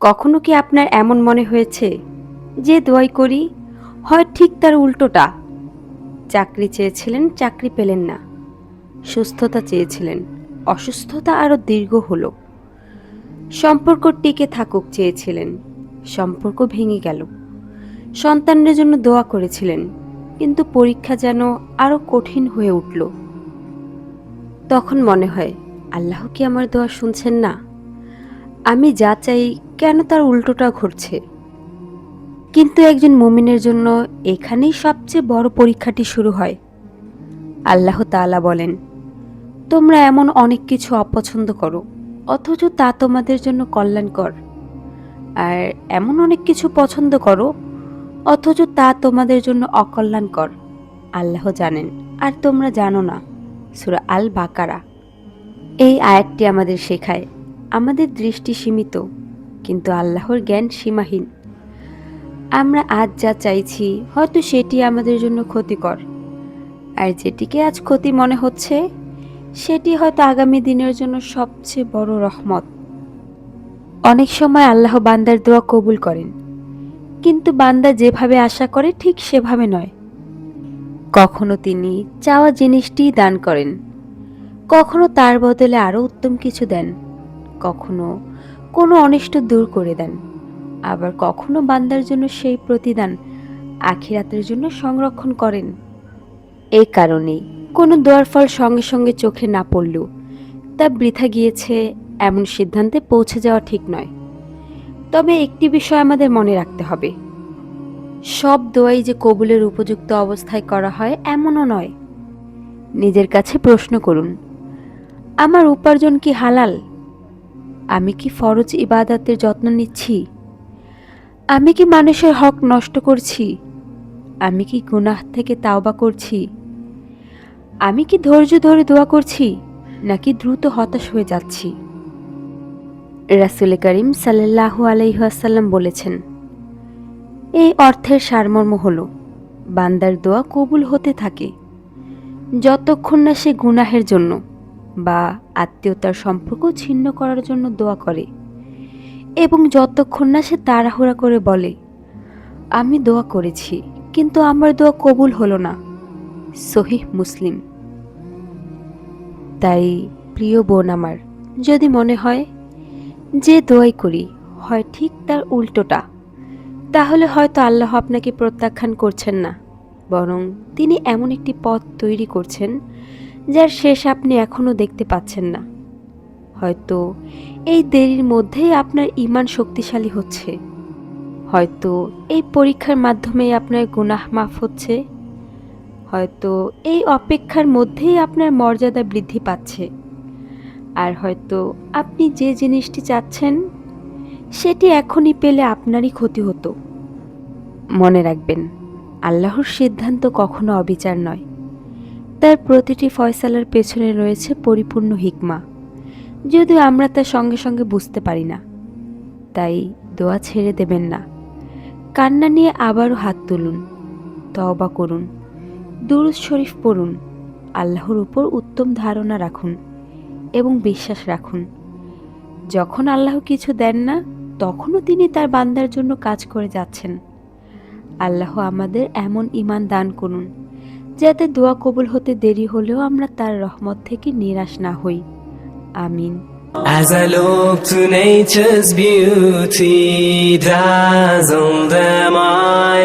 কখনো কি আপনার এমন মনে হয়েছে যে দোয়াই করি হয় ঠিক তার উল্টোটা? চাকরি চেয়েছিলেন, চাকরি পেলেন না। সুস্থতা চেয়েছিলেন, অসুস্থতা আরো দীর্ঘ হলো। সম্পর্ক টিকে থাকুক চেয়েছিলেন, সম্পর্ক ভেঙে গেল। সন্তানের জন্য দোয়া করেছিলেন, কিন্তু পরীক্ষা যেন আরো কঠিন হয়ে উঠল। তখন মনে হয়, আল্লাহ কি আমার দোয়া শুনছেন না? আমি যা চাই কেন তার উল্টোটা ঘটছে? কিন্তু একজন মুমিনের জন্য এখানেই সবচেয়ে বড় পরীক্ষাটি শুরু হয়। আল্লাহ তাআলা বলেন, তোমরা এমন অনেক কিছু অপছন্দ করো, অথচ তা তোমাদের জন্য কল্যাণকর। আর এমন অনেক কিছু পছন্দ করো, অথচ তা তোমাদের জন্য অকল্যাণকর। আল্লাহ জানেন, আর তোমরা জানো না। সূরা আল বাকারা। এই আয়াতটি আমাদের শেখায়, আমাদের দৃষ্টি সীমিত, কিন্তু আল্লাহর জ্ঞান সীমাহীন। আমরা আজ যা চাইছি হয়তো সেটি আমাদের জন্য ক্ষতিকর, আর যেটিকে আজ ক্ষতি মনে হচ্ছে সেটি হয়তো আগামী দিনের জন্য সবচেয়ে বড় রহমত। অনেক সময় আল্লাহ বান্দার দোয়া কবুল করেন, কিন্তু বান্দা যেভাবে আশা করে ঠিক সেভাবে নয়। কখনো তিনি চাওয়া জিনিসটিই দান করেন, কখনো তার বদলে আরো উত্তম কিছু দেন, কখনো কোনো অনিষ্ট দূর করে দেন, আবার কখনো বান্দার জন্য সেই প্রতিদান আখিরাতের জন্য সংরক্ষণ করেন। এই কারণেই কোনো দোয়ার ফল সঙ্গে সঙ্গে চোখে না পড়লেও তা বৃথা গিয়েছে এমন সিদ্ধান্তে পৌঁছে যাওয়া ঠিক নয়। তবে একটি বিষয় আমাদের মনে রাখতে হবে, সব দোয়াই যে কবুলের উপযুক্ত অবস্থায় করা হয় এমনও নয়। নিজের কাছে প্রশ্ন করুন, আমার উপার্জন কি হালাল? আমি কি ফরজ ইবাদতের যত্ন নিচ্ছি? আমি কি মানুষের হক নষ্ট করছি? আমি কি গুনাহ থেকে তাওবা করছি? আমি কি ধৈর্য ধরে দোয়া করছি, নাকি দ্রুত হতাশ হয়ে যাচ্ছি? রাসূল করিম সাল্লাল্লাহু আলাইহি ওয়াসাল্লাম বলেছেন, এই অর্থের সারমর্ম হল, বান্দার দোয়া কবুল হতে থাকে যতক্ষণ না সে গুনাহের জন্য বা আত্মীয়তার সম্পর্ক ছিন্ন করার জন্য দোয়া করে, এবং যতক্ষণ না সে তাড়াহুড়া করে বলে, আমি দোয়া করেছি কিন্তু আমার দোয়া কবুল হলো না। সহিহ মুসলিম। তাই প্রিয় বোন আমার, যদি মনে হয় যে দোয়াই করি হয় ঠিক তার উল্টোটা, তাহলে হয়তো আল্লাহ আপনাকে প্রত্যাখ্যান করছেন না, বরং তিনি এমন একটি পথ তৈরি করছেন যার শেষ আপনি এখনো দেখতে পাচ্ছেন না। হয়তো এই দেরির মধ্যেই আপনার ঈমান শক্তিশালী হচ্ছে, হয়তো এই পরীক্ষার মাধ্যমেই আপনার গুনাহ মাফ হচ্ছে, হয়তো এই অপেক্ষার মধ্যেই আপনার মর্যাদা বৃদ্ধি পাচ্ছে, আর হয়তো আপনি যে জিনিসটি চাচ্ছেন সেটি এখনই পেলে আপনারই ক্ষতি হতো। মনে রাখবেন, আল্লাহর সিদ্ধান্ত কখনো অবিচার নয়। তার প্রতিটি ফয়সালার পেছনে রয়েছে পরিপূর্ণ হিকমা, যদিও আমরা তা সঙ্গে সঙ্গে বুঝতে পারি না। তাই দোয়া ছেড়ে দেবেন না। কান্না নিয়ে আবারও হাত তুলুন, তওবা করুন, দুরূদ শরীফ পড়ুন, আল্লাহর উপর উত্তম ধারণা রাখুন এবং বিশ্বাস রাখুন। যখন আল্লাহ কিছু দেন না, তখনও তিনি তার বান্দার জন্য কাজ করে যাচ্ছেন। আল্লাহ আমাদের এমন ঈমান দান করুন যাতে দোয়া কবুল হতে দেরি হলেও আমরা তার রহমত থেকে নিরাশ না হই। আমিন। As I look to nature's beauty, dazzled am I.